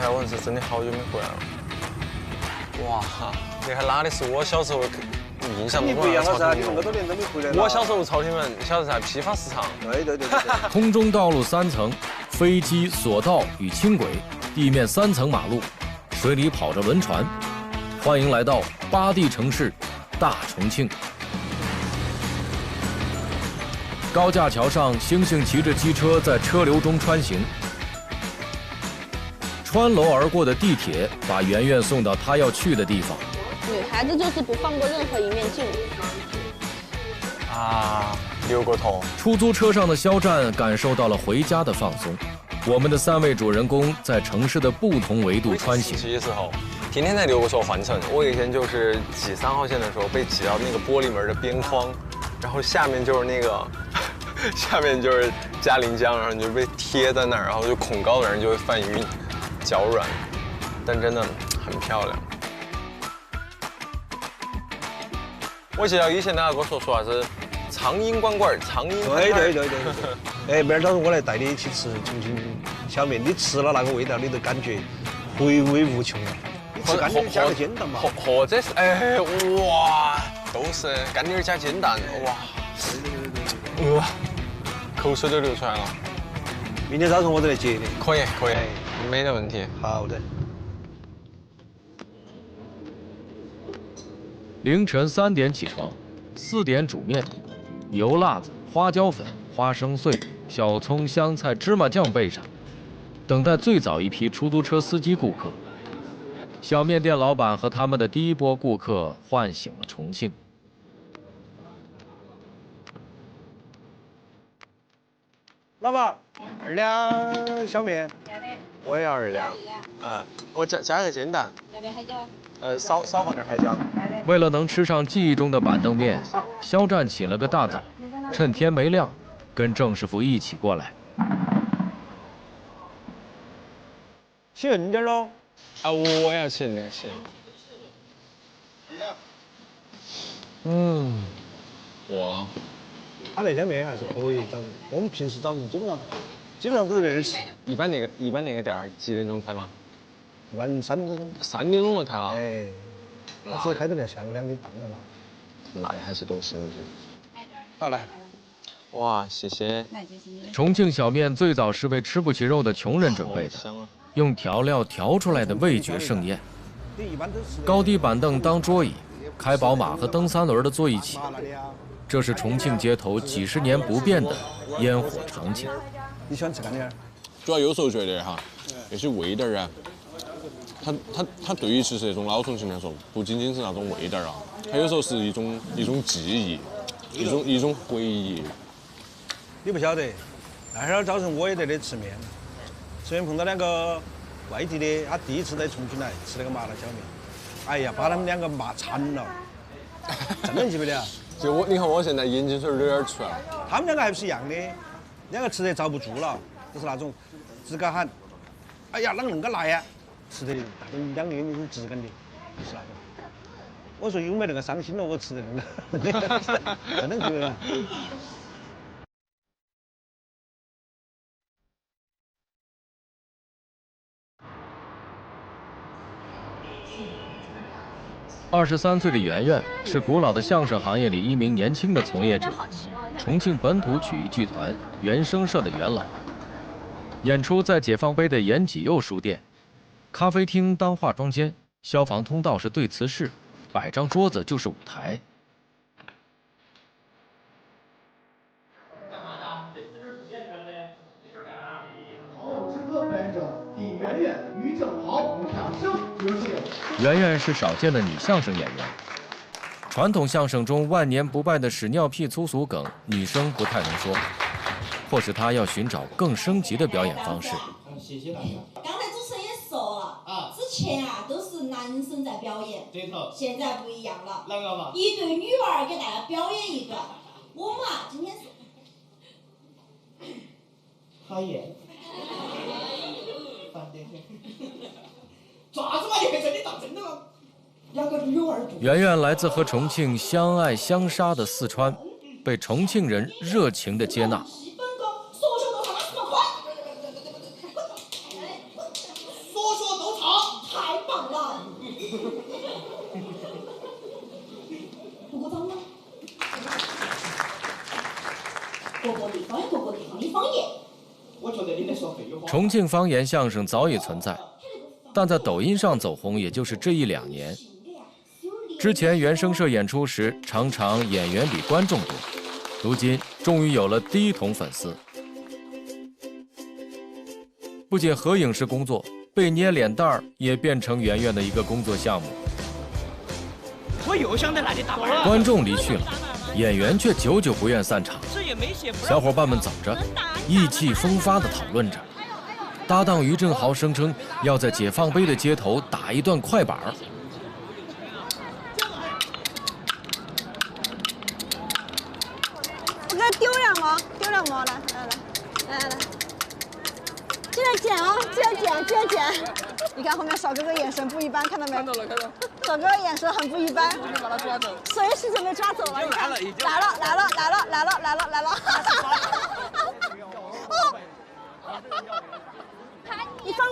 下，我是真的好久没回来了。哇，你还拉的是我小时候印象中的朝天门。你那么多年都没回来了。我小时候朝天门，小时候在批发市场。对。空中道路3层，飞机、索道与轻轨，地面3层马路，水里跑着轮船。欢迎来到8地城市大重庆。高架桥上，星星骑着机车在车流中穿行。穿楼而过的地铁把圆圆送到她要去的地方。女孩子就是不放过任何一面镜子。啊，扭过头。出租车上的肖战感受到了回家的放松。我们的3位主人公在城市的不同维度穿行。骑的时候，天天在流过说换乘。我有一天就是挤3号线的时候，被挤到那个玻璃门的边框，然后下面就是那个，下面就是嘉陵江，然后你就被贴在那儿，然后就恐高的人就会犯晕、脚软，但真的很漂亮。我记得以前大家跟我说啥子苍蝇馆馆、苍蝇馆馆。对。哎，明儿早上我来带你去吃重庆小面，你吃了那个味道，你都感觉回味无穷啊！你吃干点加个煎蛋嘛。或者是哎哇，都是干点加煎蛋哇。对。口水都流出来了。明天早上我都来接你。可以，没得问题。好的。凌晨3点起床，4点煮面，油辣子、花椒粉、花生碎、小葱、香菜、芝麻酱备上，等待最早一批出租车司机顾客。小面店老板和他们的第一波顾客唤醒了重庆。老板，2两小面。我也要2两。我加个煎蛋。要不要海椒？少放点海椒。为了能吃上记忆中的板凳面，肖战起了个大早，趁天没亮，跟郑师傅一起过来。起硬点喽。啊，我也要吃点吃。哇。他那家面还是可以，我们平时早上基本上都在那儿吃。一般那个店儿几点钟开吗一般3点钟。3点钟就开了。哎，我只开到下午2点半了。那还是多吃点。好来。哇，谢谢。重庆小面最早是为吃不起肉的穷人准备的，用调料调出来的味觉盛宴。高低板凳当桌椅，开宝马和蹬3轮的坐一起。这是重庆街头几十年不变的烟火场景。你喜欢吃干点？主要有时候觉得哈，那些味道啊，它对于其实那种老重庆来说，不仅仅是那种味道啊，它有时候是一种记忆，一种回忆。你不晓得，那会儿早晨我也在这吃面，吃面碰到2个外地的，他第一次在重庆来吃那个麻辣小面，哎呀，把他们2个骂惨了，真的记不得？就你看我现在眼睛水都有点出来了。他们2个还不是一样的，2个吃得遭不住了，就是那种自个喊，哎呀，啷个恁个辣呀？吃得2个眼睛是直梗的，就是那种。我说有没那个伤心了？我吃的那个，真的觉得。23岁的圆圆是古老的相声行业里一名年轻的从业者，重庆本土曲艺剧团原声社的元老。演出在解放碑的严启佑书店，咖啡厅当化妆间，消防通道是对词室，摆张桌子就是舞台。圆圆是少见的女相声演员。传统相声中万年不败的屎尿屁粗俗梗，女生不太能说，或是她要寻找更升级的表演方式。谢谢大家。刚才主持人也说了啊，之前啊都是男生在表演，对头。现在不一样了，啷个嘛？一对女娃给大家表演一段。我们啊今天是讨厌。爪子嘛，你还真的当真的吗？圆圆来自和重庆相爱相杀的四川，被重庆人热情的接纳。基本功，说学都他妈是么快，说学太棒了！鼓鼓掌吗？各个地方有各个地方的方言。我觉得你在说废话。重庆方言相声早已存在，但在抖音上走红，也就是这1、2年。之前原声社演出时，常常演员比观众多，如今终于有了第1桶粉丝。不仅合影是工作，被捏脸蛋儿也变成圆圆的一个工作项目。我又想在那里打板了。观众离去了，演员却久久不愿散场。小伙伴们走着，意气风发地讨论着。搭档于正豪声称要在解放碑的街头打一段快板。我给他丢两毛，丢2毛，来，记得捡哦，记得捡。你看后面少哥哥眼神不一般，看到没？看到了。少哥哥眼神很不一般，准备把他抓走，随时准备抓走了。你看，来了。哦，你放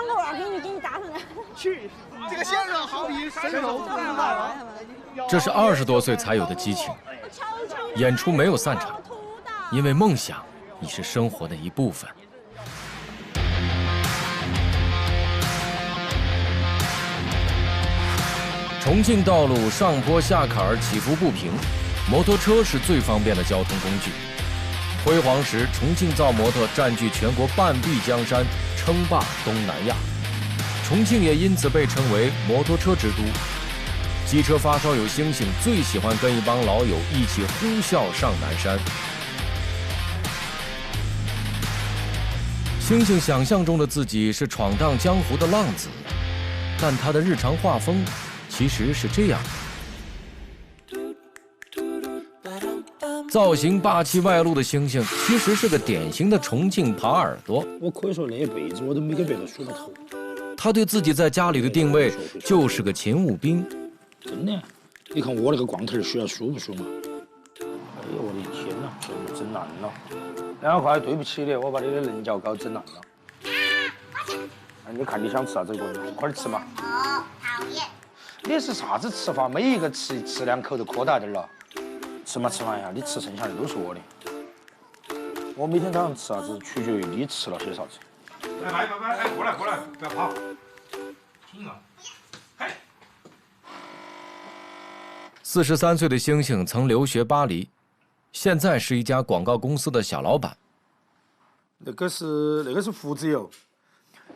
个碗，给你打上来。去，这个相声好比伸手不见五指。这是20多岁才有的激情。演出没有散场，因为梦想已是生活的一部分。重庆道路上坡下坎起伏不平，摩托车是最方便的交通工具。辉煌时，重庆造摩托占据全国半壁江山，称霸东南亚。重庆也因此被称为摩托车之都。机车发烧友星星最喜欢跟一帮老友一起呼啸上南山。星星想象中的自己是闯荡江湖的浪子，但他的日常画风其实是这样的。造型霸气外露的星星，其实是个典型的重庆耙耳朵。我可以说那一辈子我都没给别人梳过头。他对自己在家里的定位就是个勤务兵。真的，你看我那个光头需要梳不梳嘛？哎呦我的天哪，整烂了！2块，对不起你，我把你的棱角膏整烂了。哎，你看你想吃啥子个？快点吃嘛！讨厌。你是啥子吃法？每一个吃2口都扩大点了。吃嘛，吃完呀，你吃剩下的都是我的。我每天早上吃啥子，取决于你吃了些啥子。来，哎，过来，不要跑。行啊。嘿。 43岁的星星曾留学巴黎，现在是一家广告公司的小老板。那个是胡子油，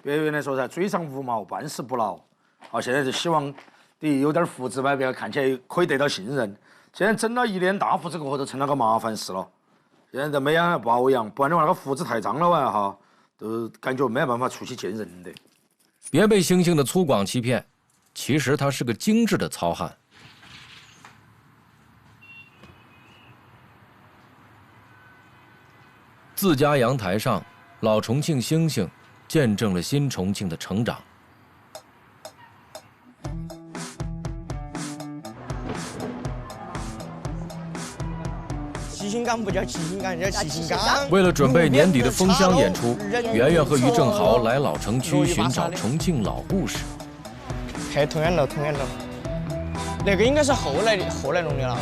别人来说噻，嘴上无毛，办事不牢。好，现在就希望第一有点胡子吧，别看起来可以得到信任。现在整了一脸大胡子过后，都成了个麻烦事了。现在都没养保养，不然的话那个胡子太脏了哇哈，都感觉没办法出去见人的。别被星星的粗犷欺骗，其实他是个精致的糙汉。 自家阳台上，老重庆星星见证了新重庆的成长。七星岗不叫七星岗，叫七星岗。为了准备年底的封箱演出，圆圆和于正豪来老城区寻找重庆老故事。还同样楼，那个应该是后来弄的了。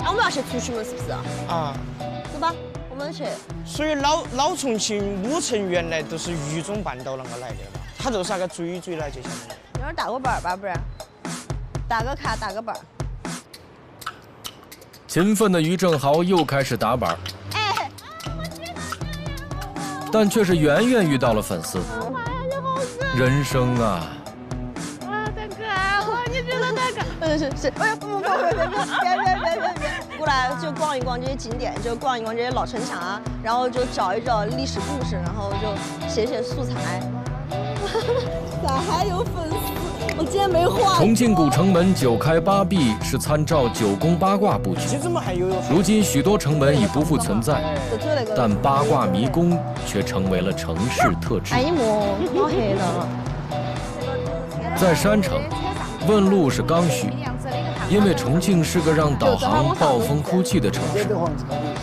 我们要去出去门是不是？啊，走吧，我们去。所以老重庆5城原来都是渝中半岛那个来的嘛，它就是那个追来就相当于。一会儿打个板吧，不然打个卡，打个板。勤奋的于正豪又开始打板，哎，但却是圆圆遇到了粉丝。人生啊！ 是，哎呀，不，别，过来就逛一逛这些景点，就逛一逛这些老城墙啊，然后就找一找历史故事，然后就写素材。咋还有粉丝？我今天没画。重庆古城门9开8闭是参照9宫八卦布局。如今许多城门已不复存在，但八卦迷宫却成为了城市特质。哎呀妈，老黑了。在山城。 问路是刚需，因为重庆是个让导航暴风哭泣的城市，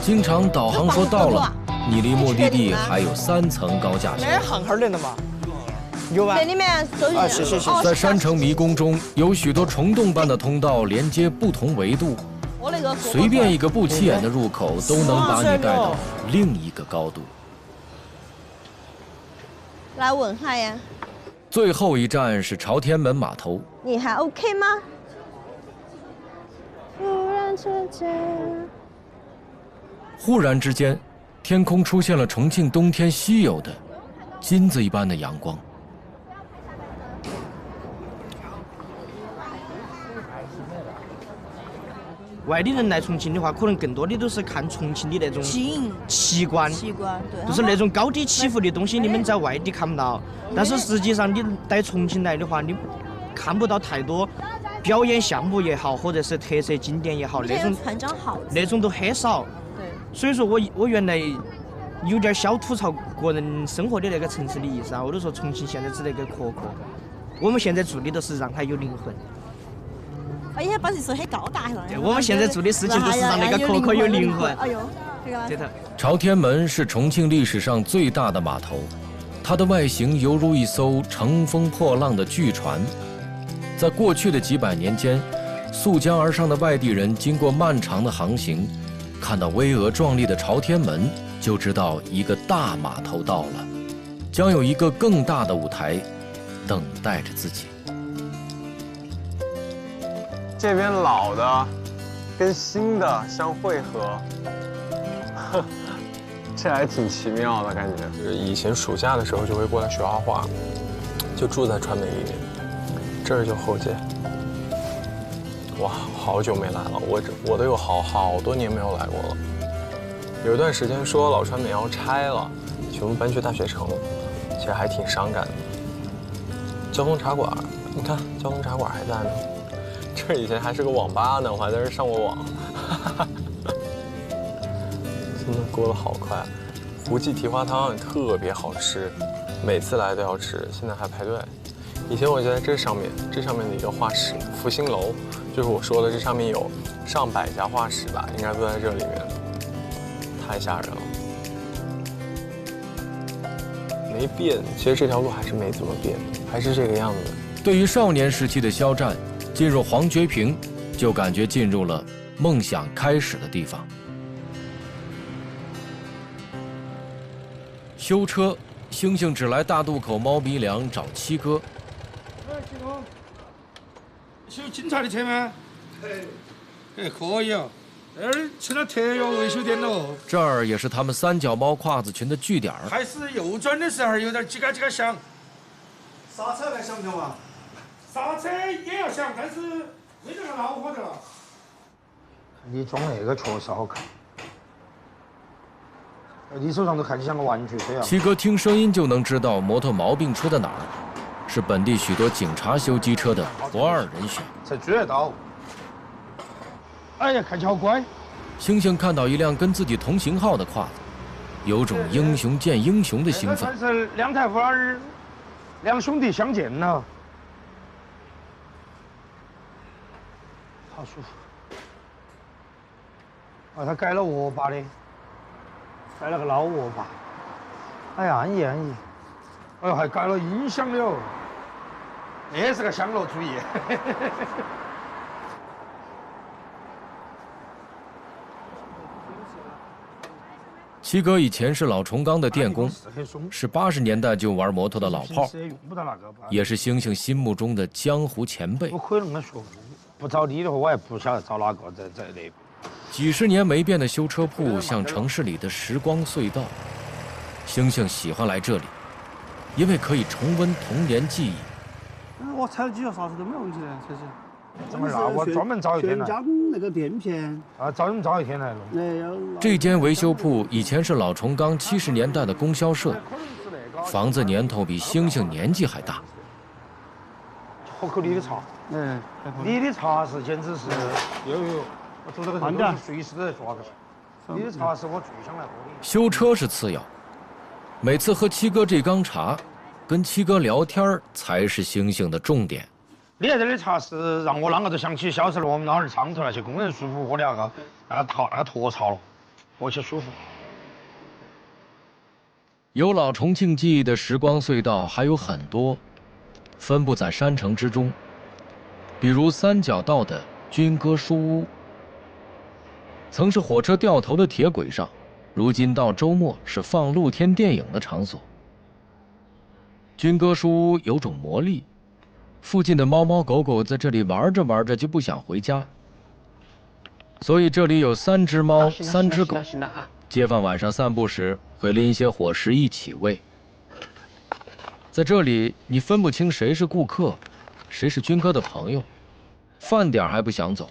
经常导航说到了，你离目的地还有3层高架桥。那行号的了嘛？有吧？那里面都有。谢谢。在山城迷宫中，有许多虫洞般的通道连接不同维度，随便一个不起眼的入口都能把你带到另一个高度。来吻下呀。最后一站是朝天门码头。你还 OK 吗？忽然之间，天空出现了重庆冬天稀有的金子一般的阳光。外地人来重庆的话，可能更多的都是看重庆的那种奇观，对，就是那种高低起伏的东西，你们在外地看不到。但是实际上，你到重庆来的话，你看不到太多表演项目也好，或者是特色景点也好，那种都很少。对，所以说我原来有点小吐槽个人生活的那个城市的意思啊，我都说重庆现在只那个壳壳，我们现在做的都是让它有灵魂。哎呀，把你说很高大了。我们现在做的事情都是让那个壳壳有灵魂。哎呦，这个。朝天门是重庆历史上最大的码头，它的外形犹如一艘乘风破浪的巨船。在过去的几百年间，溯江而上的外地人经过漫长的航行，看到巍峨壮丽的朝天门，就知道一个大码头到了，将有一个更大的舞台等待着自己。这边老的跟新的相汇合，这还挺奇妙的感觉。就是以前暑假的时候就会过来学画画，就住在川美里面，这儿就后街。哇，好久没来了，我都有好多年没有来过了。有一段时间说老川美要拆了，全部搬去大学城，其实还挺伤感的。交通茶馆，你看交通茶馆还在呢。这以前还是个网吧呢，我还在这上过网，真的过得好快。胡记蹄花汤也特别好吃，每次来都要吃，现在还排队。以前我就在这上面的一个画室复兴楼，就是我说的这上面有上百家画室吧，应该都在这里面，太吓人了。没变，其实这条路还是没怎么变，还是这个样子。对于少年时期的肖战，进入黄觉坪，就感觉进入了梦想开始的地方。修车，星星只来大渡口猫鼻梁找七哥。七哥，修警察的车吗？可以啊，这儿成了特约维修店喽。这儿也是他们三脚猫胯子群的据点。开始右转的时候有点叽嘎叽嘎响。刹车来响不响嘛？刹车也要响，但是没那么恼火的了。你装那个确实好看，你手上都看起像个玩具车啊。七哥听声音就能知道摩托毛病出在哪儿，是本地许多警察修机车的不二人选。才追得到。哎呀，看起好乖。星星看到一辆跟自己同型号的胯子，有种英雄见英雄的兴奋。这是两台富尔，两兄弟相见了。好舒服。啊，他改了握把的，改了个老握把。哎呀，安逸安逸。哎呦，还改了音响的哦。那是个香罗主义。七哥以前是老重钢的电工，是80年代就玩摩托的老炮，也是星星心目中的江湖前辈。我可以那么说，不找你的话，我也不晓得找哪个在那。几十年没变的修车铺像城市里的时光隧道，星星喜欢来这里，因为可以重温童年记忆。我踩了几脚刹车都没问题的，车子。我专门找一天来。加工那个垫片。啊，专门找一天来弄。这间维修铺以前是老重钢70年代的供销社，房子年头比星星年纪还大。喝口你的茶。你的茶是简直是有，我做这个东西随时都在抓着。你的茶是我最想来喝的。修车是次要，每次喝七哥这缸茶，跟七哥聊天才是星星的重点。你在这的茶是让我啷个都想起小时候我们老二昌头那些工人叔父喝的那个沱茶了，喝起舒服。有老重庆记忆的时光隧道还有很多，分布在山城之中，比如三角道的军歌书屋，曾是火车掉头的铁轨上，如今到周末是放露天电影的场所。军歌书屋有种魔力，附近的猫猫狗狗在这里玩着玩着就不想回家，所以这里有3只猫3只狗。街坊晚上散步时会拎些伙食一起喂。在这里，你分不清谁是顾客，谁是军哥的朋友。饭点还不想走，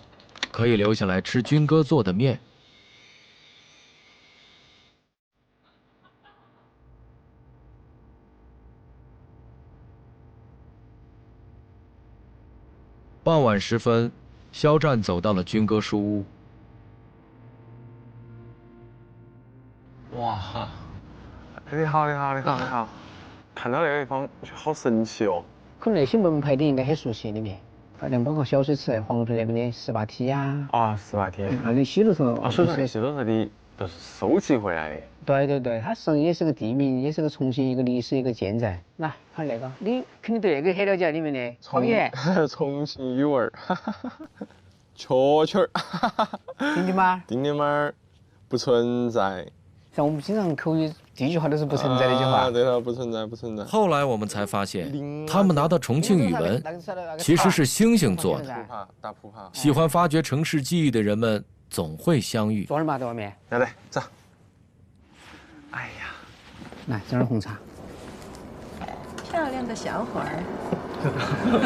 可以留下来吃军哥做的面。傍晚时分，肖战走到了军哥书屋。哇，你好，你好，你好，你好！看到那个地方好神奇哦。可能那些门牌你应该很熟悉里面，反正包括小水池、黄浦那边的18梯呀。啊，18梯。那里西路头。啊，所以说西路头的都是收集回来的。对对对，它实际上也是个地名，也是个重庆一个历史一个建在。来，看那个，你肯定对那个很了解里面的方言。重庆语文儿，蛐蛐儿，丁丁妈，丁丁妈儿不存在。像我们经常口语，第一句话都是不存在的一句话。对了，不存在，不存在。后来我们才发现，他们拿的重庆语文其实是星星做的。大扑帕。喜欢发掘城市记忆的人们总会相遇。坐那儿嘛，在外面。来，走。哎呀，来，整点红茶。漂亮的小伙儿。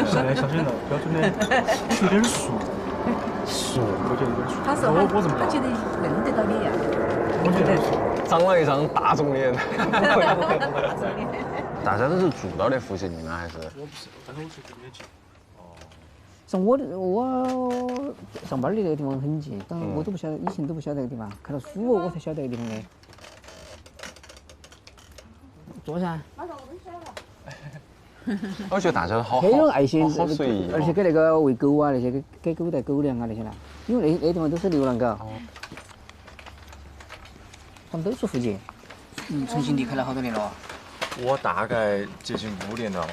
小心了，标准的，有点熟。熟，我觉得有点熟。他说他觉得认得到你呀。我觉得。长了一张大众脸。大家都是住到那附近的吗？还是？我不是，但是我是这边近。像我上班的那个地方很近，但我都不晓得，以前都不晓得那个地方，看到书我才晓得那个地方的。坐噻。我觉得大家都好很有爱心，好随意，而且给那个喂狗啊那些，给狗带狗粮啊那些啦，因为那地方都是流浪狗。他们都住附近。重庆离开了好多年了。我大概接近5年了。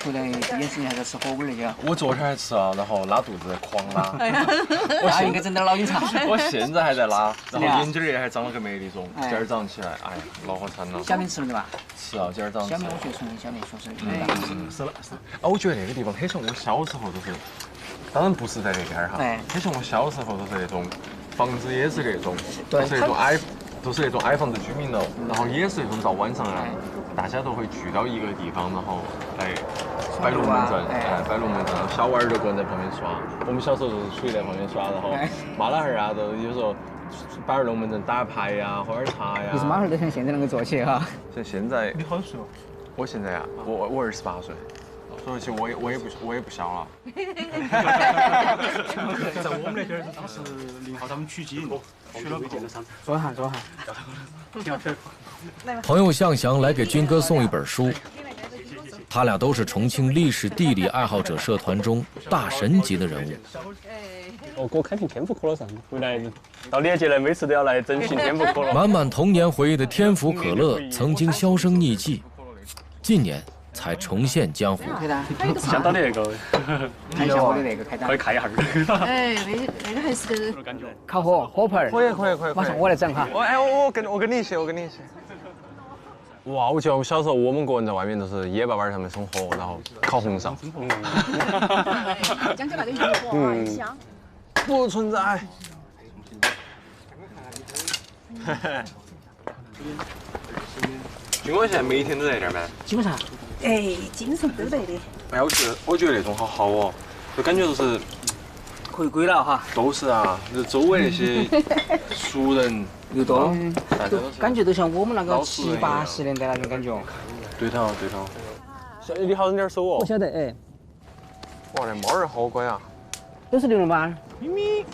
回来第一件事情还是吃火锅那些。我昨天还吃了，然后拉肚子狂拉。那应该整点老鹰茶。我现在还在拉，然后眼睛儿还长了个梅那种，今儿早上起来，哎呀，恼火惨了。小面吃了对吧？吃了，今儿早上。小面我觉得重庆小面确实是了。啊，我觉得那个地方很像我小时候都是，当然不是在那边儿哈，很像我小时候都是那种房子也是那种，都是那种矮房子居民楼，然后也是那种到晚上啊，大家都会聚到一个地方，然后来摆龙门阵，摆龙门阵，小娃儿就个人在旁边耍。我们小时候就是属于在旁边耍，然后妈老汉儿啊，都有时候摆点龙门阵、打牌呀、喝点茶呀。其实马上都像现在那个做起哈。现在你好熟？我现在啊，我28岁。所以其实我也不小了。在我们那边是当时0号他们取经，去了坐下。朋友向翔来给军哥送一本书，他俩都是重庆历史地理爱好者社团中大神级的人物。我开瓶天府可乐噻，回来到年节了，每次都要来整瓶天府可乐。满满童年回忆的天府可乐曾经销声匿迹，近年才重现江湖。想到那个，看一下我的那个开单，可以看一下。哎，那个还是个烤火盆儿。可以。马上我来整哈。我跟你一起。哇，我记得我小时候我们个人在外面都是野粑粑上面生火，然后烤红烧。讲究那个油火很香。不存在。军哥现在每天都在这儿吗？基本上。哎，经常都在的。哎，我觉得那种好好哦，就感觉都是回归了哈。都是啊，就周围那些熟人又多，都感觉都像我们那个70、80年代那种感觉。对头。你好，点手哦。我晓得哎。哇，那猫儿好乖啊。都是流浪猫。咪咪。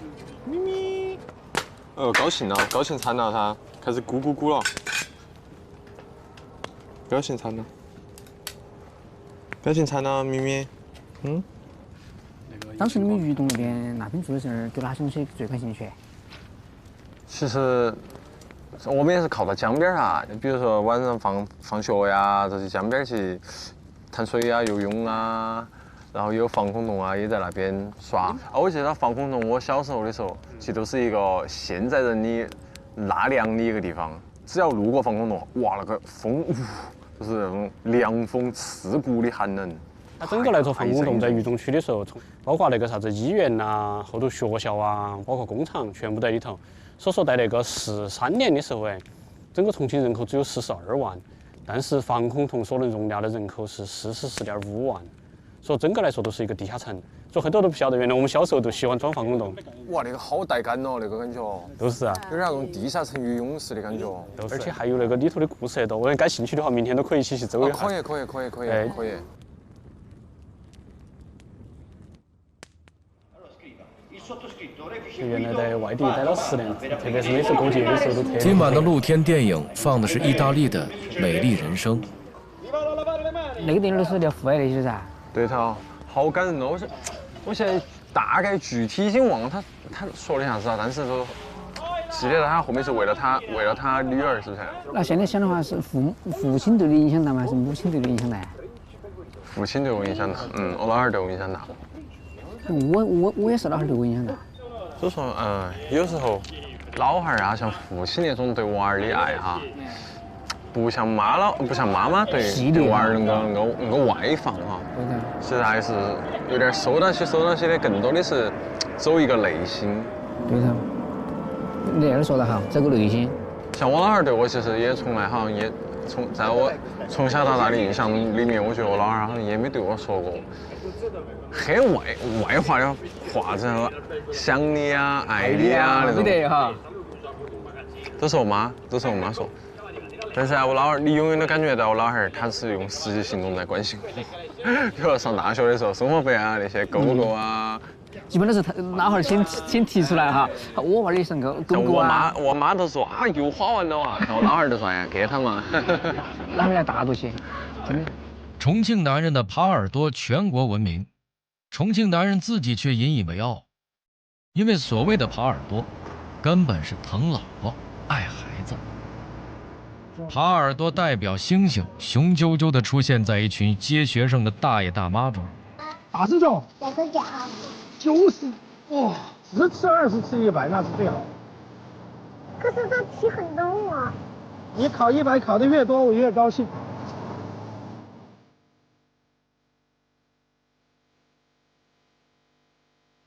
高兴惨了，它开始咕咕咕了。表情惨了，咪咪。当时你们渝东那边住的时候，对哪些东西最感兴趣？其实我们也是靠到江边啊，比如说晚上放学呀，这些江边去谈水啊、游泳啊，然后有防空洞啊，也在那边耍。我记得防空洞，我小时候的时候，其实都是一个现在人的纳凉的一个地方。只要路过防空洞，哇，那个风，就是那种凉风刺骨的寒冷。它整个来说，防空洞在渝中区的时候，包括那个啥子医院呐、后头学校啊，包括工厂，全部在里头。所以说，在那个13年的时候，整个重庆人口只有42万，但是防空洞所能容纳的人口是44.5万，所以整个来说都是一个地下城。所以很多都不晓得，原来我们小时候都喜欢装防空洞。哇，那个好带感哦，那个感觉。都是啊，有点那种地下城与勇士的感觉。而且还有那个里头的故事很多，我感兴趣的话，明天都可以一起去走一下。可以。原来在外地待了10年，特别是每次过节的时候都特别。今晚的露天电影放的是意大利的《美丽人生》。那个电影都是聊户外那些噻。对头，好感人哦！我现在大概具体已经忘了他说的啥子了，但是说记得他后面是为了他女儿，是不是？那现在想的话是父亲对你影响大吗？还是母亲对你影响大？父亲对我影响大，我老汉儿对我影响大。我也是老汉儿对我影响大。所以说，有时候老汉儿啊，像父亲那种对娃儿的爱哈，不像妈妈对娃儿那个外放哈。对的。其实还是有点收到起的，更多的是走一个内心。对的。你这样说得好，走个内心。像我老汉儿对我其实也从来好像也在我从小到大的印象里面，我觉得我老汉儿好像也没对我说过很外化的话，这样想你啊、爱你啊那种。没得哈。都是我妈说。但是啊，我老汉儿，你永远都感觉到我老汉儿他是用实际行动在关心你。比如上大学的时候，生活费啊那些狗啊。基本都是他老汉儿先提出来哈，我娃儿也上狗啊。我妈都说啊又花完了啊，然后老汉儿就说哎给他嘛。老汉儿来大多些，真的。重庆男人的耙耳朵全国闻名，重庆男人自己却引以为傲，因为所谓的耙耳朵，根本是疼老婆爱孩子。耙耳朵代表猩猩雄赳赳地出现在一群接学生的大爷大妈中。大师兄2个脚，90，哇，10吃20吃100那是最好。可是这题很重啊。你考100考得越多，我越高兴。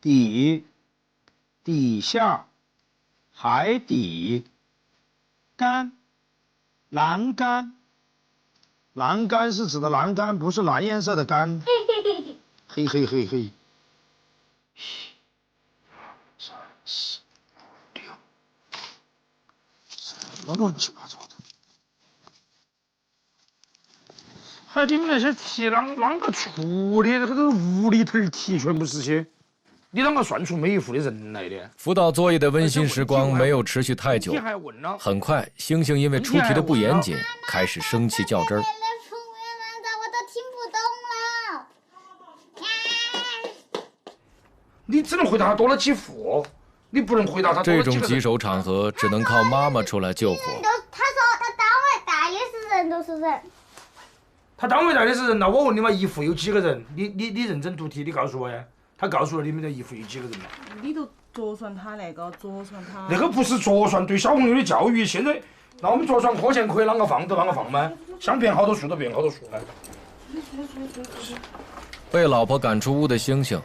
底下，海底，杆，栏杆。栏杆是指的栏杆，不是蓝颜色的杆。嘿嘿嘿嘿。1、2、3、4、5、6，什么乱七八糟的？还有你们那些题啷个出的？这都是无厘头题，全部是些。你啷个算出每一户的人来的？辅导作业的温馨时光没有持续太久，很快，星星因为出题的不严谨，开始生气较真儿。你只能回答他多了几户，你不能回答他多了几个人。这种棘手场合只能靠妈妈出来救火。他说他单位带的是人都是人。他单位带的是人，那我问你嘛，一户有几个人？你认真读题，你告诉我呀。他告诉了你们的一户有几个人嘛？你都着算他那个，着算他。那个不是着算，对小朋友的教育，现在那我们着算课前可以啷个放就啷个放吗？想变好多数就变好多数吗？被老婆赶出屋的星星，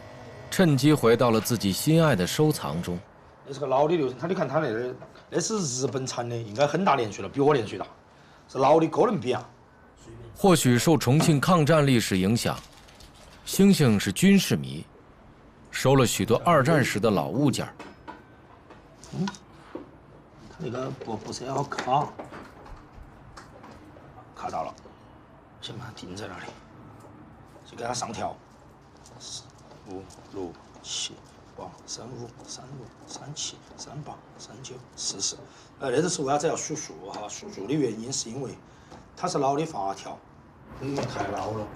趁机回到了自己心爱的收藏中。那是个老的流程，你看他那是日本产的，应该很大年岁了，比我年岁大，是老的哥伦比亚。或许受重庆抗战历史影响，星星是军事迷，收了许多2战时的老物件。他那个不是要卡，卡到了，先把它钉在那里，就给它上调，4、5、6、7、8、35、36、37、38、39、40。那个是为啥子要数数哈？数数的原因是因为它是老的发条，太老了。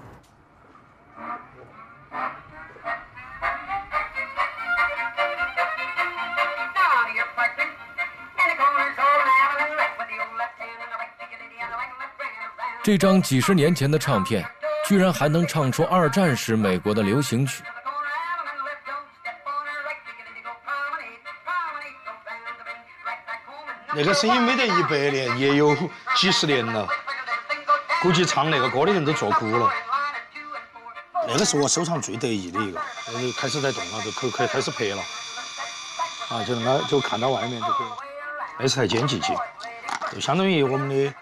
这张几十年前的唱片，居然还能唱出2战时美国的流行曲。那个声音没得100年，也有几十年了，估计唱那个歌的人都做哭了。那个是我收藏最得意的一个，开始在动了，就可以开始拍了，啊，就那个就看到外面就可以。那是台歼击机，就相当于我们的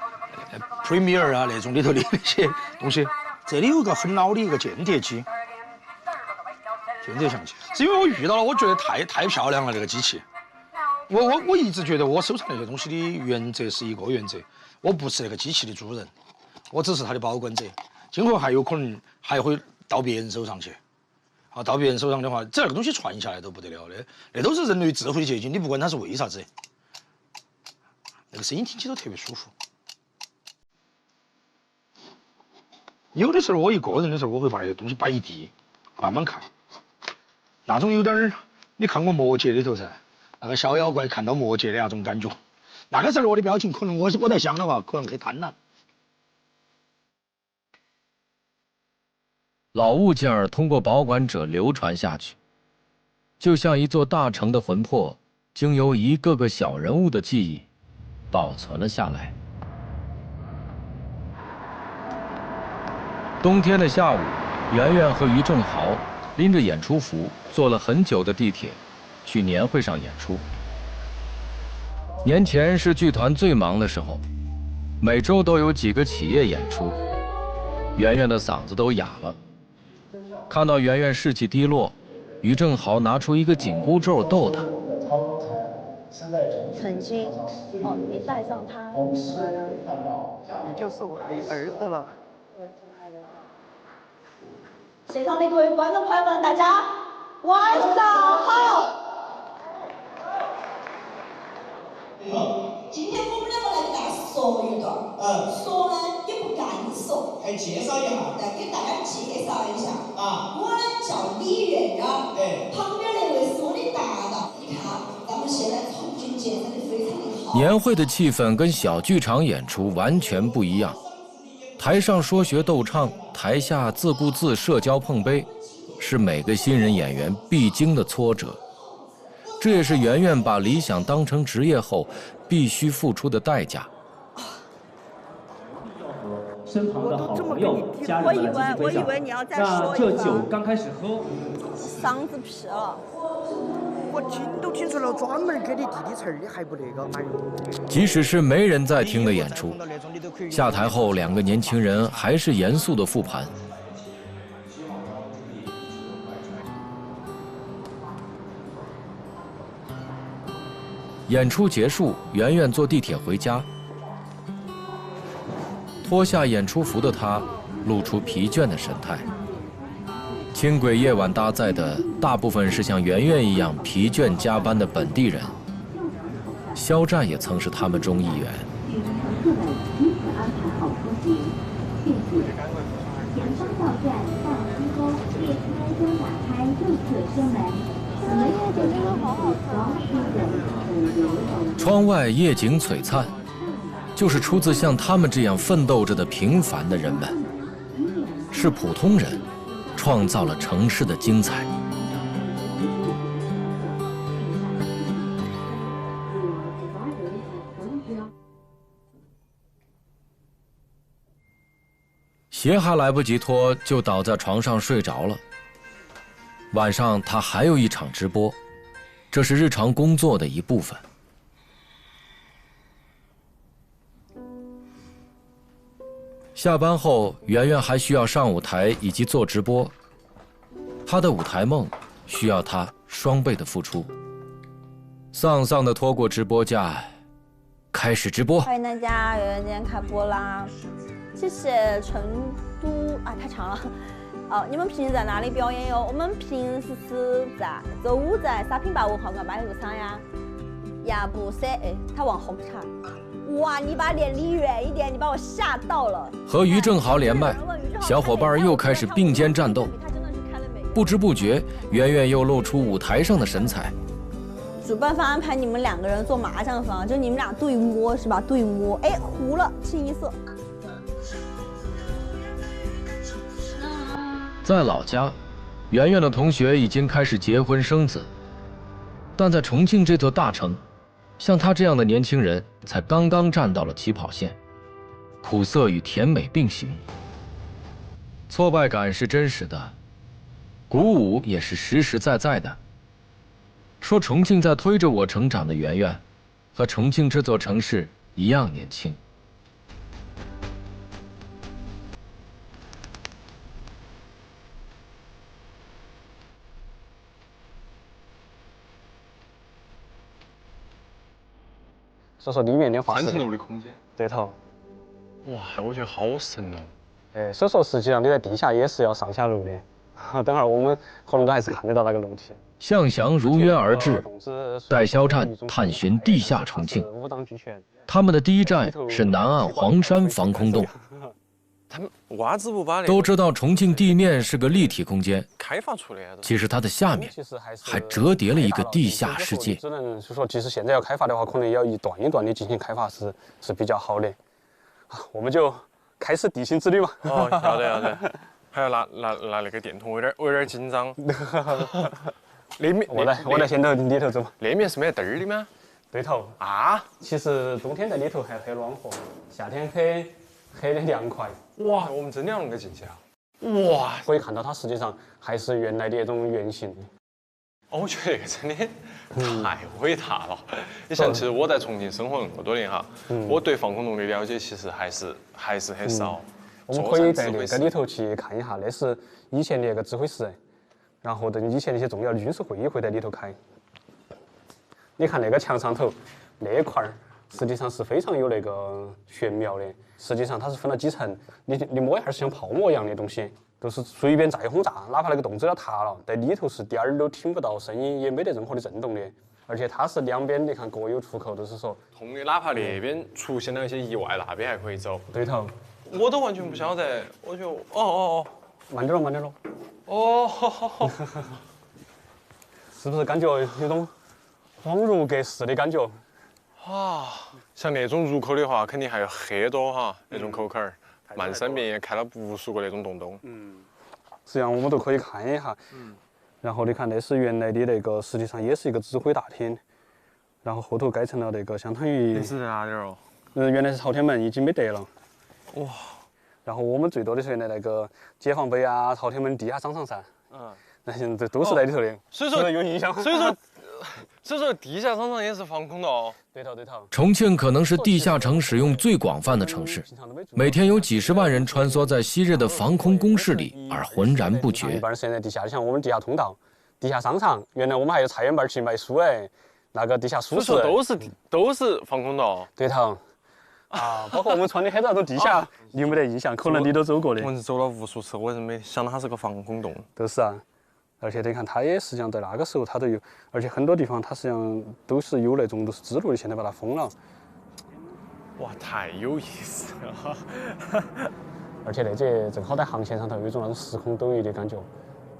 Premiere 啊那种里头的那些东西。这里有个很老的一个间谍机，间谍相机，是因为我遇到了，我觉得太漂亮了这个机器。我一直觉得我收藏那些东西的原则是一个原则，我不是那个机器的主人，我只是它的保管者。今后还有可能还会到别人手上去，啊，到别人手上的话，这个东西传下来都不得了的，那都是人类智慧的结晶，你不管它是为啥子，那个声音听起都特别舒服。有的时候我一个人的时候，我会把那个东西摆一地，慢慢看，那种有点儿，你看过《魔戒》里头噻？那个小妖怪看到魔戒的那种感觉，那个时候我的表情可能我在想的话，可能很贪婪。老物件儿通过保管者流传下去，就像一座大城的魂魄，经由一个个小人物的记忆保存了下来。冬天的下午，圆圆和于正豪拎着演出服，坐了很久的地铁，去年会上演出。年前是剧团最忙的时候，每周都有几个企业演出，圆圆的嗓子都哑了。看到圆圆士气低落，于正豪拿出一个紧箍咒逗她。曾经，你带上他，你就是我的儿子了。现场的各位观众朋友们，大家晚上好。今天我们两个来给大家说一段，说呢也不敢说，还介绍一下，来给大家介绍一下啊。我呢叫李圆圆，旁边那位是我的搭档。你看啊，咱们现在重庆建设的非常的好。年会的气氛跟小剧场演出完全不一样，台上说学逗唱，台下自顾自社交碰杯，是每个新人演员必经的挫折。这也是圆圆把理想当成职业后必须付出的代价。身旁的好朋友、家人们来我以为你要再说一个。那这酒刚开始喝，嗓子皮了。我听都听出来了，专门给你递的词儿，你还不那个？哎呦！即使是没人在听的演出，下台后两个年轻人还是严肃的复盘。演出结束，圆圆坐地铁回家，脱下演出服的她露出疲倦的神态。轻轨夜晚搭载的大部分是像圆圆一样疲倦加班的本地人，肖战也曾是他们中一员。窗外夜景璀璨，就是出自像他们这样奋斗着的平凡的人们，是普通人创造了城市的精彩。鞋还来不及脱，就倒在床上睡着了。晚上他还有一场直播，这是日常工作的一部分。下班后，圆圆还需要上舞台以及做直播，她的舞台梦需要她双倍的付出。丧丧地拖过直播架，开始直播。欢迎大家，圆圆今天开播啦！谢谢成都啊，太长了。你们平时在哪里表演哟？我们平时是在周五在沙坪85号馆摆个场呀。要不是他往后插。哇，你把脸离远一点，你把我吓到了。和于正豪连麦，小伙伴又开始并肩战斗。不知不觉，圆圆又露出舞台上的神采。主办方安排你们两个人做麻将方，就你们俩对摸是吧？对摸，糊了，清一色。在老家，圆圆的同学已经开始结婚生子，但在重庆这座大城，像他这样的年轻人才刚刚站到了起跑线，苦涩与甜美并行。挫败感是真实的，鼓舞也是实实在在的。说重庆在推着我成长的圆圆，和重庆这座城市一样年轻。所以说里面的话，3层楼的空间，对头。哇，我觉得好神哦。所以说实际上你在地下也是要上下楼的。等会儿我们可能都还是看得到那个楼梯。向翔如约而至，带肖战探寻地下重庆。武当俱全。他们的第一站是南岸黄山防空洞。他们为子不把都知道重庆地面是个立体空间，开发出来的。其实它的下面还折叠了一个地下世界。只能是说，即使现在要开发的话，可能要一段一段的进行开发是比较好的。我们就开始地心之旅嘛。哦，要得。还要拿那个电筒，我有点紧张。那面我来先到里头走。那面是没得灯儿的吗？对头啊。其实冬天在里头还很暖和，夏天很凉快。哇，我们真的要那个进去啊！哇，可以看到它实际上还是原来的那种原型。哦，我觉得这个真的太伟大了。你像，其实我在重庆生活那么多年哈，我对防空洞的了解其实还是很少。我们可以在那个里头去看一下，那是以前的那个指挥室，然后以前的一些重要的军事会议会在里头开。你看那个墙上头那块儿，实际上是非常有那个玄妙的。实际上它是分了几层，你摸一下是像泡沫一样的东西，都是随便再轰炸，哪怕那个洞子要塌了，在里头是点儿都听不到声音，也没得任何的震动的。而且它是两边你看各有出口，都是说通的，哪怕那边出现了一些意外，那边还可以走。对头。我都完全不晓得，我就慢点咯。哦，是不是感觉有种恍如隔世的感觉？啊，像那种入口的话，肯定还有很多哈那种口儿，漫山遍野开了无数个那种洞洞。实际上我们都可以看一下。然后你看，那是原来的那个，实际上也是一个指挥大厅，然后后头改成了那个相当于。那是在哪点哦？原来是朝天门，已经没得了。哇！然后我们最多的是原来那个解放碑啊、朝天门地下商场噻。那现在都是在里头的。所以说有印象。所以说地下商场也是防空洞。对头。重庆可能是地下城使用最广泛的城市，每天有几十万人穿梭在昔日的防空工事里而浑然不觉。一半是在地下，像我们地下通道、地下商场，原来我们还有菜园板去卖书那个地下书室都是防空洞。对头。包括我们穿的很多都地下，你有没得印象？可能你都走过的。我们走了无数次，我是没想到它是个防空洞。都是啊。而且你看，它也实际上在那个时候它都有，而且很多地方它实际上都是有那种都是支路的，现在把它封了。哇，太有意思了！而且那节正好在航线上头，有一种那种时空陡移的感觉。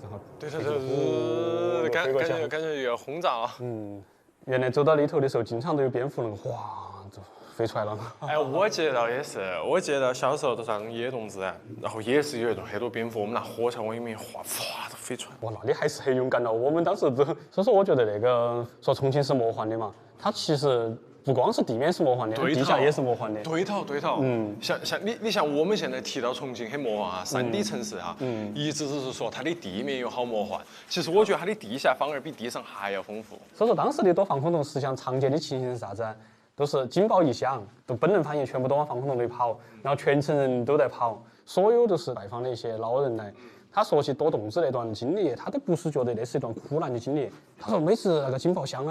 然后对，感觉又要轰炸了。原来走到里头的时候，经常都有蝙蝠那个哗就飞出来了。我记得也是，我记得小时候都上野洞子，然后也是有一种很多蝙蝠，我们拿火柴往里面哗都飞出来。哇，那你还是很勇敢的。我们当时都，所以说我觉得那个说重庆是魔幻的嘛，它其实不光是地面是魔幻的，地下也是魔幻的。对头。像你像我们现在提到重庆很魔幻啊，3D 城市啊，一直只是说它的地面有好魔幻，其实我觉得它的地下反而比地上还要丰富。所以说当时的躲防空洞，实际上常见的情形是啥子？都是警报一响，都本能反应，全部都往防空洞里跑，然后全城人都在跑，所有都是拜访的一些老人来。他说起躲洞子那段经历，他都不是觉得那是一段苦难的经历。他说每次那个警报响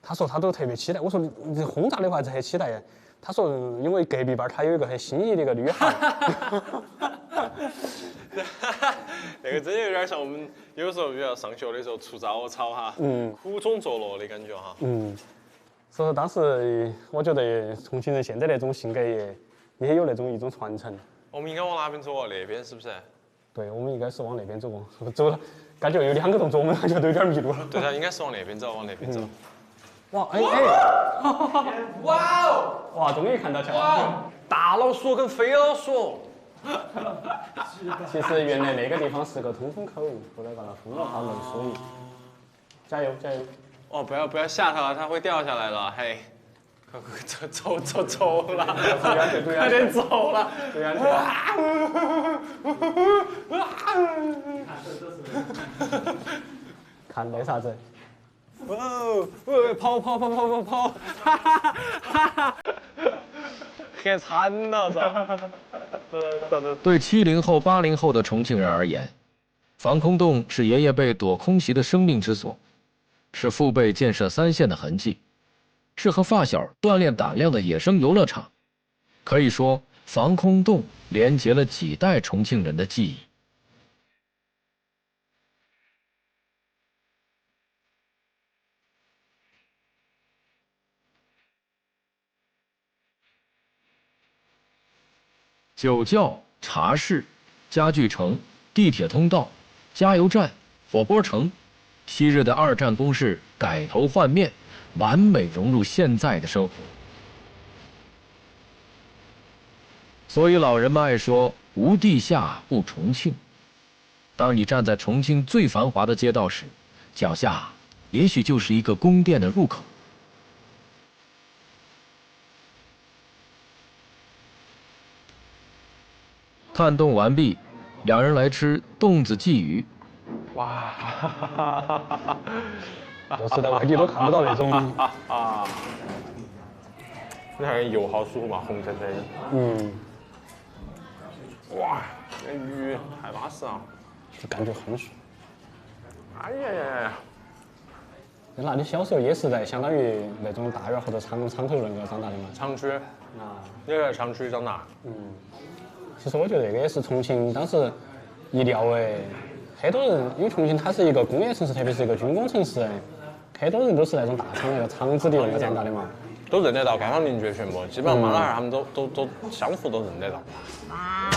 他说他都特别期待。我说你轰炸的话还是很期待。他说因为隔壁班他有一个很心仪的一个女孩。那个真有点像我们有时候比如上学的时候出早操哈，苦中作乐的感觉哈。所以说当时我觉得重庆人现在那种性格也有那种一种传承。我们应该往哪边走啊？那边是不是？对，我们应该是往那边走过，走了，感觉有2个动作，我们感觉都有点迷路了。对的，应该是往那边走，往那边走。哇，哇哦！哇，终于看到墙。哇，大老鼠跟飞老鼠。其实原来那个地方是个通风口，后来把它封了，怕漏水。加油加油！哦，不要吓他了，他会掉下来了。嘿，快走了，快点走了。看那啥子？跑！很惨了，对70后、80后的重庆人而言，防空洞是爷爷辈躲空袭的生命之所，是父辈建设3线的痕迹，是和发小锻炼胆量的野生游乐场。可以说，防空洞连结了几代重庆人的记忆。酒窖、茶室、家具城、地铁通道、加油站、火锅城，昔日的2战工事改头换面，完美融入现在的生活。所以老人们爱说“无地下不重庆”。当你站在重庆最繁华的街道时，脚下也许就是一个宫殿的入口。探洞完毕，两人来吃洞子鲫鱼。哇！要是在外地都看不到那种。那还油好舒服嘛，红橙橙的。嗯。哇，那鱼太巴适了，就感觉很爽。哎呀！那你小时候也是在相当于那种大院或者厂头那个长大的吗？厂区。你在厂区长大。嗯。其实我觉得这个也是重庆当时一料很多人，因为重庆它是一个工业城市，特别是一个军工城市，很多人都是那种大厂那个厂子里那个长大的嘛，都认得到，街坊邻居全部，基本上妈老汉儿他们都相互都认得到。哇，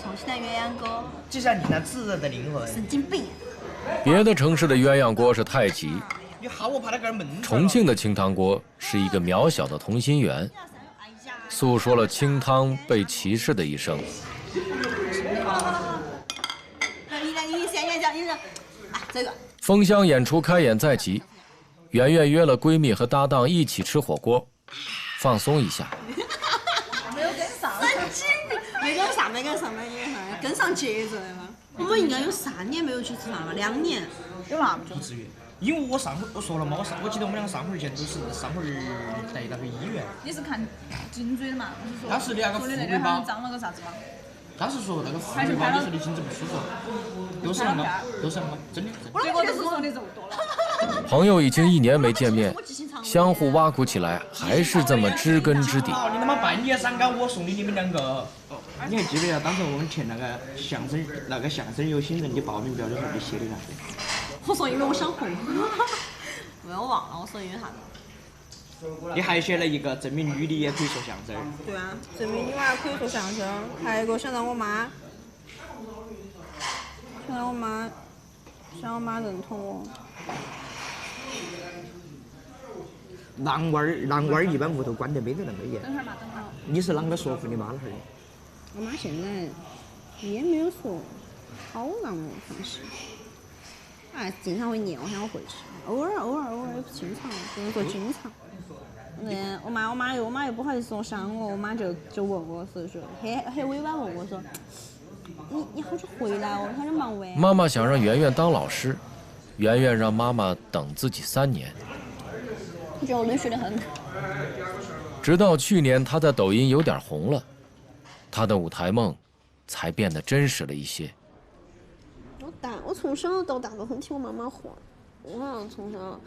重庆的鸳鸯锅，就像你那炙热的灵魂，神经病。别的城市的鸳鸯锅是太极，你好，我怕那根门。重庆的清汤锅是一个渺小的同心圆，诉说了清汤被歧视的一生。这个封箱演出开演在即，圆圆约了闺蜜和搭档一起吃火锅，放松一下。没有跟上，神经病，没跟上，跟上节奏的吗？我们应该有3年没有去吃饭了，2年，有那么久？不至于，因为我说了嘛，我记得我们两个上回儿前都是上回儿在那个医院。你是看颈椎的嘛？不是说当时那个说的那个好像长了个啥子嘛？当时说那个妇女包你说你颈子不舒服，都是那么，真的。结果都是说的肉多了。朋友已经1年没见面，相互挖苦起来还是这么知根知底。你他妈半夜三更我送的你们2个，你还记不记得当时我们填那个相声有新人的报名表的时候你写的啥子？我说因为我想红，没有忘了，我说因为啥子？你还写了一个证明女的也可以说相声。对啊，证明女娃可以说相声，还有一个想让我妈认同我。男娃儿一般屋头管得没得那么严。等会儿。你是啷个说服你妈那会儿的？我妈现在也没有说好让我放心，哎，经常会念我喊我回去，偶尔也不经常，不能说经常。我妈又不好意思说伤我，我妈就问我说很委婉问我说，你好久回来哦，你好久忙完。妈妈想让圆圆当老师，圆圆让妈妈等自己3年。我觉得我累虚得很。直到去年，她在抖音有点红了，她的舞台梦才变得真实了一些。我从小到大都很听我妈妈话，我好像从小。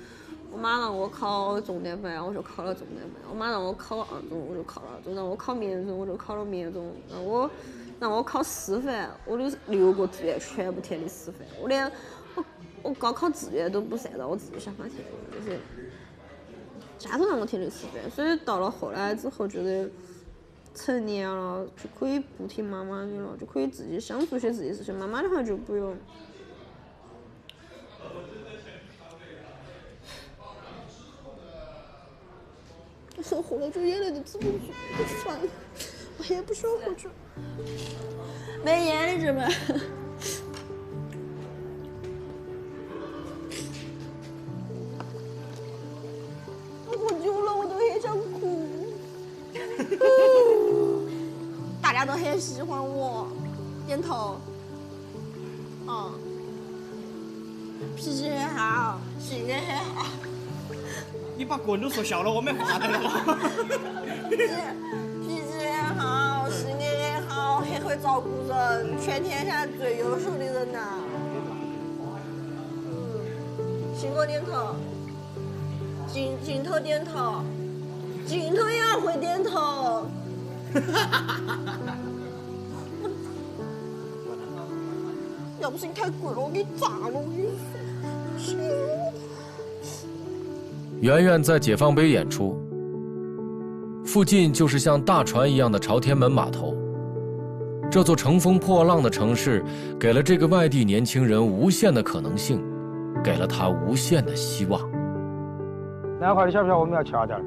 我妈让我考重点班，我就考了重点班；我妈让我考2中，我就考了2中；让我考民中，我就考了民中；让我考师范，我的6个志愿全部填的师范。我高考志愿都不是按照我自己想法填的，就是家长让我填的师范。所以到了后来之后，觉得成年了就可以不听妈妈的了，就可以自己想做些自己事情。妈妈的话就不用。说后来就眼泪都止不住，就烦。我也不说胡说，没眼里着嘛。我久了，我都很想哭。大家都很喜欢我，点头。嗯，脾气很好，性格很好。你把个人都说笑了，我没话的了。脾气很好，性格很好，很会照顾人，全天下最优秀的人呐。信哥点头，镜头点头，镜头也要会点头。要不是你太贵了，我给你砸了，我跟你说。圆圆在解放碑演出，附近就是像大船一样的朝天门码头。这座乘风破浪的城市，给了这个外地年轻人无限的可能性，给了他无限的希望。2块的小票我们要掐点儿。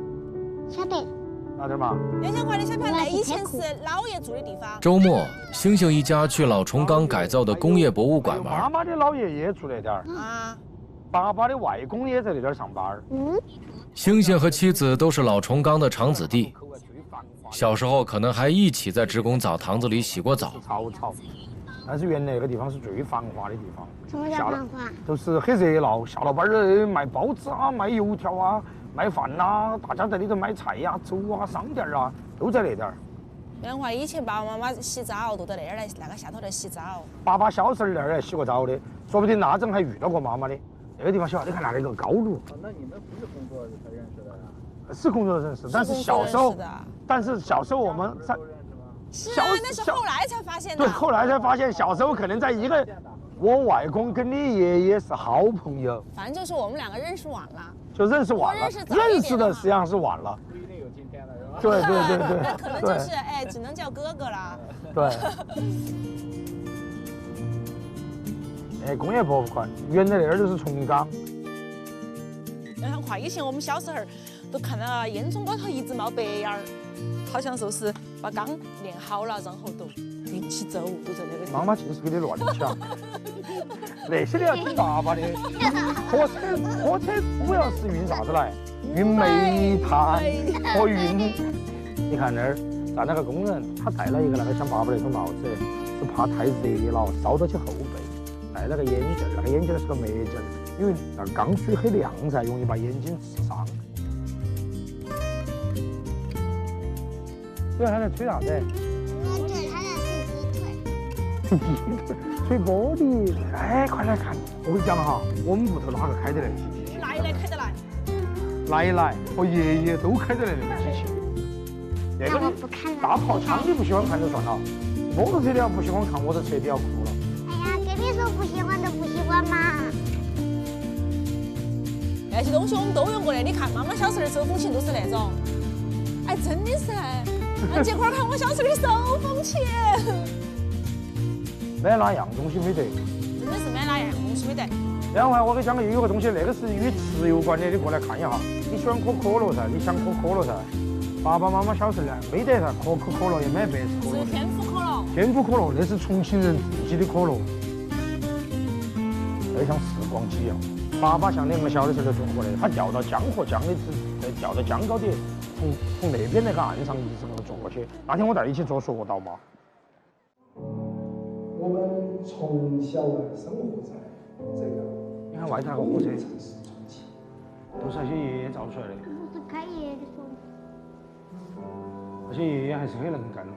晓得。拿点嘛。2000块的小票，那以前是老爷住的地方。周末，星星一家去老重钢改造的工业博物馆玩。妈妈的老爷也住那点儿。啊。爸爸的外公也在那点上班。星星和妻子都是老重钢的长子弟，小时候可能还一起在职工澡堂子里洗过澡。吵，但是原来那个地方是最繁华的地方。什么叫繁华？就是很热闹，下了班儿卖包子啊，卖油条啊，卖饭呐，大家在里头买菜呀、粥啊，商店啊，都在那点儿。原话以前爸爸妈妈洗澡都到那儿来，那个下头来洗澡。爸爸小时候那儿来洗过澡的，说不定那阵还遇到过妈妈的。那个地方小，你看那个高炉。那你们不是工作才认识的呀？是工作认识，但是小时候我们在。是啊，那是后来才发现的。对，后来才发现，小时候可能在一个，我外公跟你爷爷是好朋友。反正就是我们2个认识晚了。就认识晚了，认识的实际上是晚了。不一定有今天了，是吧？对。那可能就是只能叫哥哥了。对。工业博物馆，原来那儿就是重钢。以前我们小时候都看到烟囱高头一直冒白烟儿，好像说是把钢炼好了，然后都运起走，都在那个。妈妈尽是给你乱讲，那些你要听爸爸的。火车主要是运啥子来？运煤炭和运。你看那儿站那个工人，他戴了一个那个像爸爸那种帽子，是怕太热了烧到起后背。戴那个眼镜，那个眼镜是个墨镜，因为那钢水很亮噻，容易把眼睛刺伤。对，他在吹啥子？对，他在吹鸡腿。吹玻璃，哎，快来看！我跟你讲哈，我们屋头哪个开得来？奶奶开得来。奶奶和爷爷都开得来那个机器。那个大炮枪你不喜欢看就算了，摩托车你要不喜欢看，我这车比较酷了。哎呀，跟你说不喜欢就不喜欢嘛。那些东西我们都用过的，你看妈妈小时候的手风琴都是那种，哎，真的是。那这块看我小时候的手风琴。没哪样东西没得。真的是没哪样东西没得。然后我给你讲个有个东西，那个是与吃有关的，你过来看一下。你喜欢喝可乐噻？你想喝可乐噻？爸爸妈妈小时候呢，没得噻，可口可乐也没白吃可乐。是天府可乐。天府可乐那是重庆人自己的可乐，那像时光机一样。爸爸像2个小的时候就做过的，他调到江河江的调到江高点，从那边那个岸上一直给他做过去。那天我带你一起坐索道嘛。我们从小生活在这个，你看外头那个火车，都是那些爷爷造出来的。是开爷爷的手。那些爷爷还是很能干的。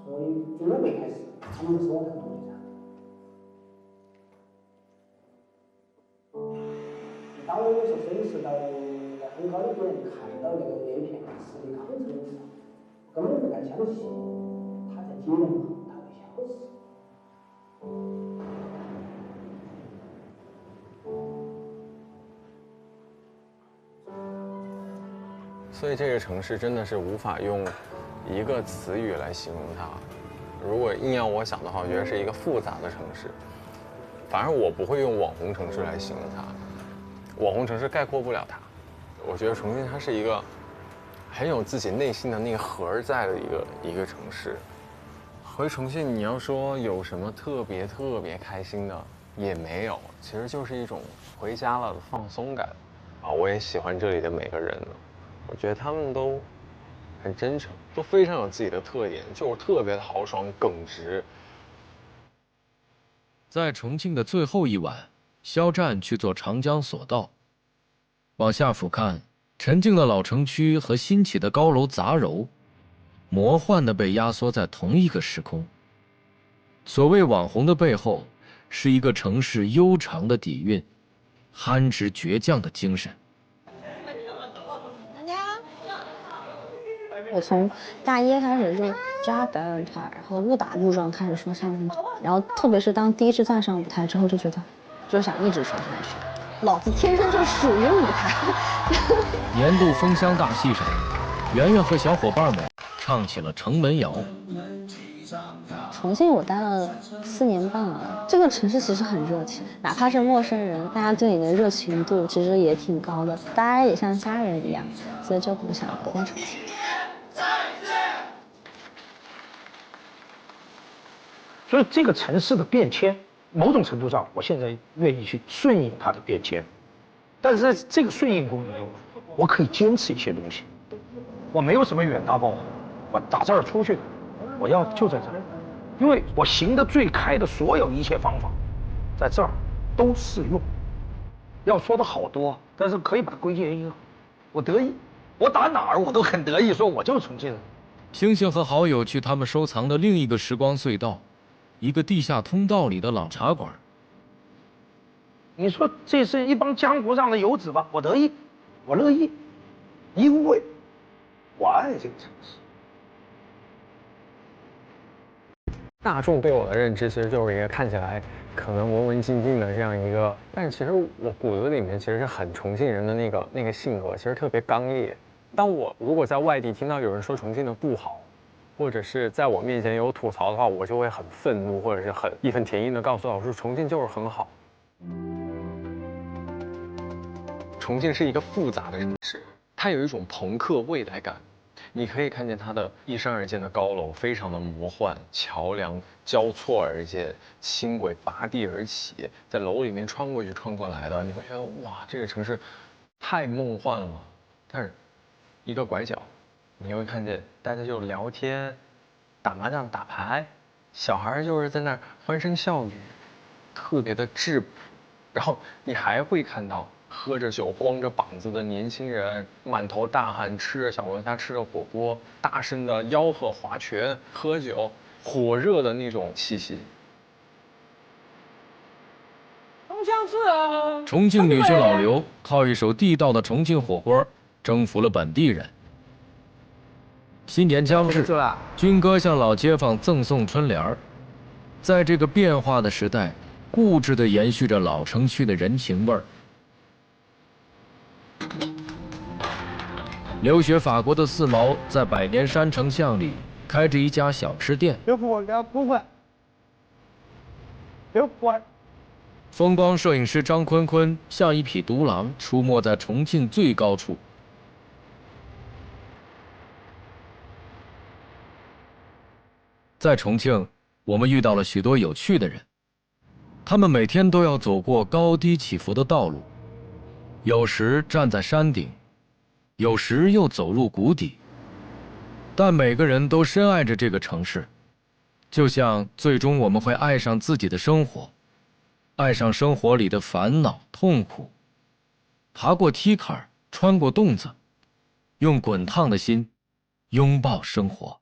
从你祖辈开始，他们是我看懂的。当我有时候审视到在很高的点看到那片实力抗争的时候，根本不敢相信他在几年后他会消失。所以这个城市真的是无法用一个词语来形容它。如果硬要我想的话，我觉得是一个复杂的城市。反而我不会用网红城市来形容它。网红城市概括不了它。我觉得重庆它是一个很有自己内心的那个核在的一个城市。回重庆，你要说有什么特别开心的也没有，其实就是一种回家了的放松感。啊，我也喜欢这里的每个人呢，我觉得他们都很真诚，都非常有自己的特点，就是特别的豪爽耿直。在重庆的最后一晚，肖战去坐长江索道，往下俯瞰，沉静的老城区和新起的高楼杂糅，魔幻的被压缩在同一个时空。所谓网红的背后，是一个城市悠长的底蕴，憨直倔强的精神。我从大一开始就加表演团，然后误打误撞开始说相声，然后特别是当第一次站上舞台之后，就觉得就想一直说下去。老子天生就属于舞台。年度封箱大戏上，圆圆和小伙伴们唱起了城门谣。重庆我待了4年半了，这个城市其实很热情，哪怕是陌生人，大家对你的热情度其实也挺高的，大家也像家人一样，所以就不想离开重庆。所以这个城市的变迁，某种程度上，我现在愿意去顺应它的变迁，但是在这个顺应过程中，我可以坚持一些东西。我没有什么远大抱负，我打这儿出去，我要就在这儿，因为我行得最开的所有一切方法，在这儿都适用。要说的好多，但是可以把它归结一个，我得意，我打哪儿我都很得意，说我就是重庆人。星星和好友去他们收藏的另一个时光隧道，一个地下通道里的老茶馆。你说这是一帮江湖上的游子吧？我得意，我乐意，因为我爱这个城市。大众对我的认知其实就是一个看起来可能文文静静的这样一个，但是其实我骨子里面其实是很重庆人的那个性格，其实特别刚烈。当我如果在外地听到有人说重庆的不好，或者是在我面前有吐槽的话，我就会很愤怒，或者是很义愤填膺的告诉老师，重庆就是很好。重庆是一个复杂的城市，它有一种朋克未来感。你可以看见它的一山而建的高楼，非常的魔幻，桥梁交错而建，轻轨拔地而起，在楼里面穿过去穿过来的，你会觉得哇，这个城市太梦幻了。但是一个拐角，你会看见大家就聊天、打麻将、打牌，小孩就是在那儿欢声笑语，特别的质朴。然后你还会看到喝着酒、光着膀子的年轻人，满头大汗，吃着小龙虾，吃着火锅，大声的吆喝、划拳、喝酒，火热的那种气息。重庆女婿老刘靠一手地道的重庆火锅征服了本地人。新年将至，军哥向老街坊赠送春联儿。在这个变化的时代，固执地延续着老城区的人情味儿。留学法国的四毛在百年山城巷里开着一家小吃店。风光摄影师张坤坤像一匹独狼，出没在重庆最高处。在重庆，我们遇到了许多有趣的人，他们每天都要走过高低起伏的道路，有时站在山顶，有时又走入谷底，但每个人都深爱着这个城市，就像最终我们会爱上自己的生活，爱上生活里的烦恼、痛苦，爬过梯坎，穿过洞子，用滚烫的心拥抱生活。